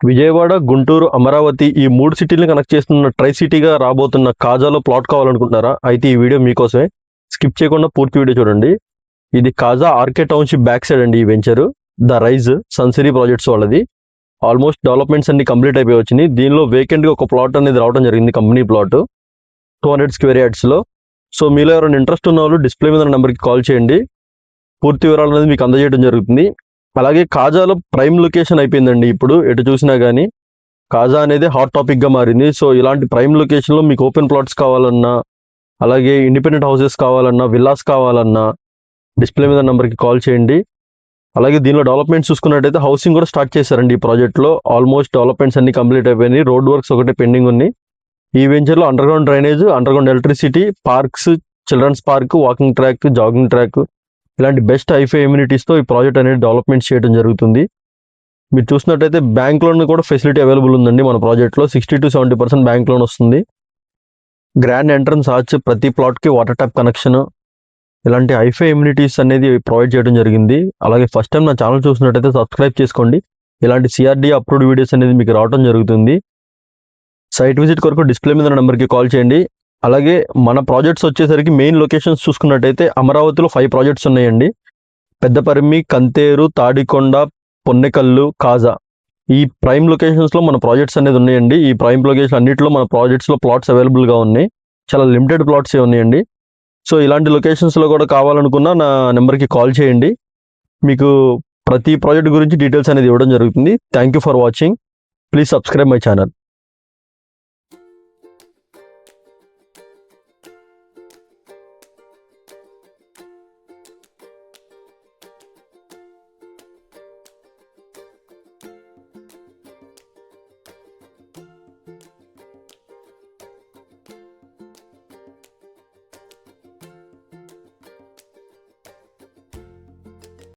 విజయవాడ, గుంటూరు, అమరావతి ఈ 3 సిటీలని కనెక్ట్ చేస్తున్న ట్రై సిటీగా రాబోతున్న కాజాలో ప్లాట్ కావాలనుకుంటున్నారా? అయితే ఈ వీడియో మీకోసమే. స్కిప్ చేయకుండా పూర్తి వీడియో చూడండి. ఇది Kaza RK township back side అండి ఈ వెంచర్. ద రైజ్ సన్సిరీ ప్రాజెక్ట్స్ వాళ్ళది. ఆల్మోస్ట్ డెవలప్మెంట్స్ అన్ని కంప్లీట్ అయిపోయి వచ్చినాయి. దీనిలో వేకెంట్గా ఒక ప్లాట్ అనేది రావడం జరిగింది, కంపెనీ ప్లాట్ 200 స్క్వేర్ యార్డ్స్లో. సో మీలో ఎవరైనా ఇంట్రెస్ట్ ఉన్న వాళ్ళు డిస్ప్లే మీద నెంబర్కి కాల్ చేయండి. పూర్తి వివరాలు అనేది మీకు అందజేయడం జరుగుతుంది. అలాగే కాజాలో ప్రైమ్ లొకేషన్ అయిపోయిందండి. ఇప్పుడు ఎటు చూసినా కానీ కాజా అనేది హాట్ టాపిక్గా మారింది. సో ఇలాంటి ప్రైమ్ లొకేషన్లో మీకు ఓపెన్ ప్లాట్స్ కావాలన్నా, అలాగే ఇండిపెండెంట్ హౌసెస్ కావాలన్నా, విల్లాస్ కావాలన్నా డిస్ప్లే మీద నెంబర్కి కాల్ చేయండి. అలాగే దీనిలో డెవలప్మెంట్స్ చూసుకున్నట్టయితే హౌసింగ్ కూడా స్టార్ట్ చేశారండి ఈ ప్రాజెక్ట్లో. ఆల్మోస్ట్ డెవలప్మెంట్స్ అన్ని కంప్లీట్ అయిపోయినాయి. రోడ్ వర్క్స్ ఒకటే పెండింగ్ ఉన్నాయి. ఈ వెంచర్లో underground drainage, underground electricity, parks, children's park, walking track, jogging track ఇలాంటి బెస్ట్ హైఫై ఎమ్యూనిటీస్తో ఈ ప్రాజెక్ట్ అనేది డెవలప్మెంట్ చేయడం జరుగుతుంది. మీరు చూసినట్టయితే బ్యాంక్ లోన్ కూడా ఫెసిలిటీ అవైలబుల్ ఉందండి మన ప్రాజెక్ట్లో. 60-70% బ్యాంక్ లోన్ వస్తుంది. గ్రాండ్ ఎంట్రన్స్ ఆర్చ్, ప్రతి ప్లాట్కి వాటర్ ట్యాప్ కనెక్షన్, ఇలాంటి హైఫై ఎమ్యూనిటీస్ అనేది ప్రొవైడ్ చేయడం జరిగింది. అలాగే ఫస్ట్ టైం నా ఛానల్ చూసినట్టయితే సబ్స్క్రైబ్ చేసుకోండి. ఇలాంటి సిఆర్డీ అప్రూవ్డ్ వీడియోస్ అనేది మీకు రావడం జరుగుతుంది. సైట్ విజిట్ కొరకు డిస్ప్లే మీద నెంబర్కి కాల్ చేయండి. అలాగే మన ప్రాజెక్ట్స్ వచ్చేసరికి మెయిన్ లొకేషన్స్ చూసుకున్నట్టయితే అమరావతిలో 5 ప్రాజెక్ట్స్ ఉన్నాయండి. పెద్దపరిమి, కంతేరు, తాడికొండ, పొన్నెకల్లు, కాజా ఈ ప్రైమ్ లొకేషన్స్లో మన ప్రాజెక్ట్స్ అనేది ఉన్నాయండి. ఈ ప్రైమ్ లొకేషన్ అన్నింటిలో మన ప్రాజెక్ట్స్లో ప్లాట్స్ అవైలబుల్గా ఉన్నాయి. చాలా లిమిటెడ్ ప్లాట్స్ ఉన్నాయండి. సో ఇలాంటి లొకేషన్స్లో కూడా కావాలనుకున్నా నా నెంబర్కి కాల్ చేయండి. మీకు ప్రతి ప్రాజెక్ట్ గురించి డీటెయిల్స్ అనేది ఇవ్వడం జరుగుతుంది. Thank you for watching. Please subscribe my channel.